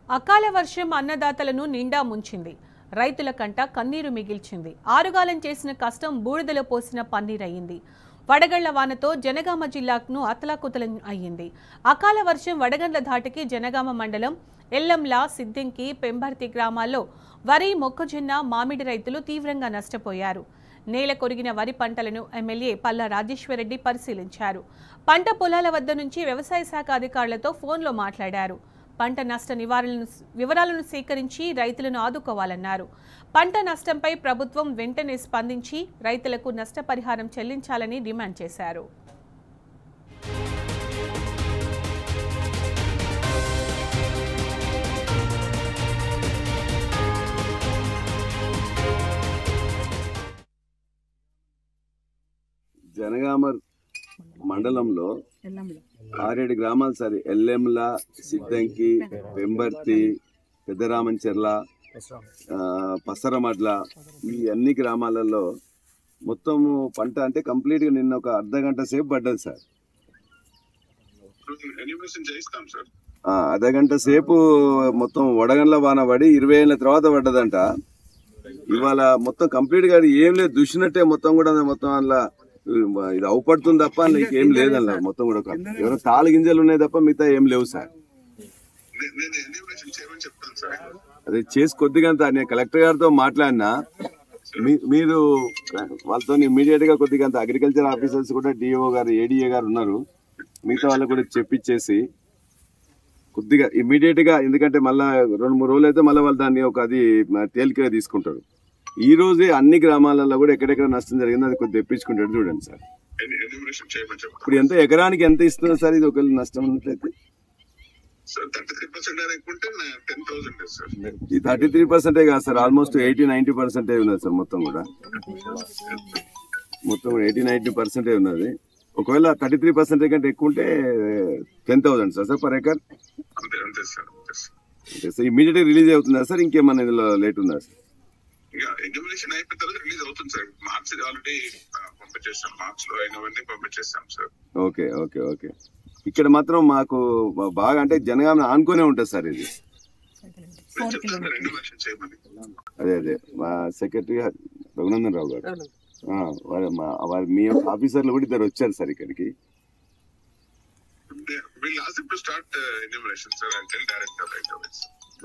అకాల వర్షం అన్నదాతలను నిండా ముంచింది. రైతుల కంట కన్నీరు మిగిల్చింది. ఆరుగాలం చేసిన కష్టం బూడిదలో పోసిన పన్నీరయ్యింది. వడగళ్ల వానతో జనగామ జిల్లాకు అతలాకుతలం అయ్యింది. అకాల వర్షం వడగండ్ల ధాటికి జనగామ మండలం ఎల్లంల, సిద్దింకి, పెంబర్తి గ్రామాల్లో వరి, మొక్కజొన్న, మామిడి రైతులు తీవ్రంగా నష్టపోయారు. నేల కొరిగిన వరి పంటలను ఎమ్మెల్యే పల్లా రాజేశ్వరరెడ్డి పరిశీలించారు. పంట పొలాల వద్ద నుంచి వ్యవసాయ శాఖ అధికారులతో ఫోన్లో మాట్లాడారు. పంట నష్ట వివరాలను సేకరించి రైతులను ఆదుకోవాలన్నారు. పంట నష్టంపై ప్రభుత్వం వెంటనే స్పందించి రైతులకు నష్టపరిహారం చెల్లించాలని డిమాండ్ చేశారు. జనగామ మండలంలో 6-7 గ్రామాలు సార్. ఎల్లెంల, సిద్దంకి, పెంబర్తి, పెద్దరామంచెర్ల, పసరమడ్ల, ఈ అన్ని గ్రామాలలో మొత్తము పంట అంటే కంప్లీట్గా నిన్న ఒక అర్ధగంట సేపు పడ్డది సార్. అర్ధగంట సేపు మొత్తం వడగండ్ల వాన పడి 20 ఏళ్ళ తర్వాత పడ్డదంట. ఇవాళ మొత్తం కంప్లీట్గా ఏం లేదు, దుష్టినట్టే మొత్తం కూడా. మొత్తం అందులో ఇది అవుపడుతుంది తప్ప నీకు ఏం లేదన్న. మొత్తం కూడా ఎవరో తాళ గింజలు ఉన్నాయి తప్ప మిగతా ఏం లేవు సార్. అదే చేసి కొద్దిగా నేను కలెక్టర్ గారితో మాట్లాడినా, మీరు వాళ్ళతో ఇమీడియట్ గా కొద్దిగా అగ్రికల్చర్ ఆఫీసర్స్ కూడా డిఓ గారు, ఏడీఏ గారు ఉన్నారు, మిగతా వాళ్ళకు కూడా చెప్పించేసి కొద్దిగా ఇమీడియట్ గా, ఎందుకంటే మళ్ళా 2-3 రోజులు అయితే మళ్ళీ వాళ్ళు దాన్ని ఒక అది తేలికగా తీసుకుంటారు. ఈ రోజే అన్ని గ్రామాలలో కూడా ఎక్కడెక్కడ నష్టం జరిగిందో అది కొద్దిగా తెప్పించుకుంటాడు చూడండి సార్. ఇప్పుడు ఎంత ఎకరానికి ఎంత ఇస్తున్నారు సార్? ఇది ఒకవేళ నష్టం ఉన్నట్లయితే ఈ 33% కాదు సార్, ఆల్మోస్ట్ 80-90% ఉన్నది సార్. మొత్తం కూడా 80-90% ఉన్నది. ఒకవేళ 33% కంటే ఎక్కువ ఉంటే 10,000 సార్ పర్ ఎకర్. ఇమీడియట్ గా రిలీజ్ అవుతుందా సార్? ఇంకేమన్నా ఇందులో లేట్ ఉందా సార్? ఎన్యూమరేషన్ అయిపోయిన తర్వాత రిలీజ్ అవుతుంది సార్. మార్చ్ ఆల్రెడీ పంపించేస్తాం, మార్చ్ లో అయినవన్నీ పంపించేస్తాం సార్. Okay okay okay. ఇక్కడ మాత్రం మాకు బాగా అంటే జనగామ ఆనుకునే ఉంటుంది సార్ ఇది. అదే అదే మా సెక్రటరీ రఘునందన్ రావు గారు, మీ ఆఫీసర్లు కూడా ఇద్దరు వచ్చారు సార్ ఇక్కడికి.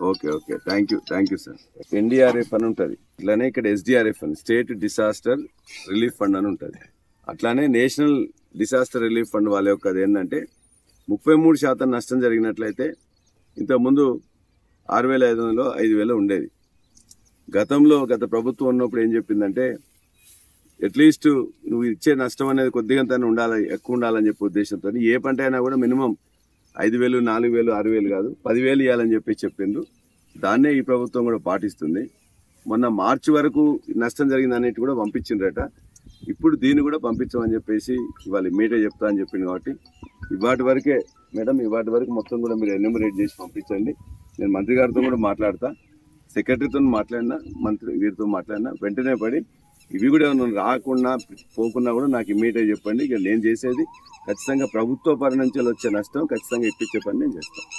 Okay okay, thank you sir. NDRF అని ఉంటుంది, ఇట్లానే ఇక్కడ ఎస్డిఆర్ఎఫ్ అని, స్టేట్ డిసాస్టర్ రిలీఫ్ ఫండ్ అని ఉంటుంది. అట్లానే నేషనల్ డిసాస్టర్ రిలీఫ్ ఫండ్ వాళ్ళ యొక్క ఏంటంటే 33% నష్టం జరిగినట్లయితే ఇంతకుముందు 6,500లో 5,000 ఉండేది. గత ప్రభుత్వం ఉన్నప్పుడు ఏం చెప్పిందంటే అట్లీస్ట్ నువ్వు ఇచ్చే నష్టం అనేది కొద్దిగా ఉండాలి, ఎక్కువ ఉండాలని చెప్పే ఉద్దేశంతో ఏ పంట అయినా కూడా మినిమం 5,000, 4,000, 6,000 కాదు 10,000 ఇవ్వాలని చెప్పిండ్రు. దాన్నే ఈ ప్రభుత్వం కూడా పాటిస్తుంది. మొన్న మార్చి వరకు నష్టం జరిగింది అనేది కూడా పంపించిండ్రట. ఇప్పుడు దీన్ని కూడా పంపించమని చెప్పేసి ఇవాళ ఇమ్మీడియట్గా చెప్తా అని చెప్పింది. కాబట్టి ఇవాటి వరకే మేడం, ఇవాటి వరకు మొత్తం కూడా మీరు ఎన్యూమరేట్ చేసి పంపించండి. నేను మంత్రి గారితో కూడా మాట్లాడతా, సెక్రటరీతో మాట్లాడినా, మంత్రి వీరితో మాట్లాడినా వెంటనే పడి ఇవి కూడా రాకుండా పోకున్నా కూడా నాకు ఇమ్మీడియట్గా చెప్పండి. ఇక నేను చేసేది ఖచ్చితంగా ప్రభుత్వ పరి నుంచి వచ్చే నష్టం ఖచ్చితంగా ఇప్పించే పని నేను చేస్తాను.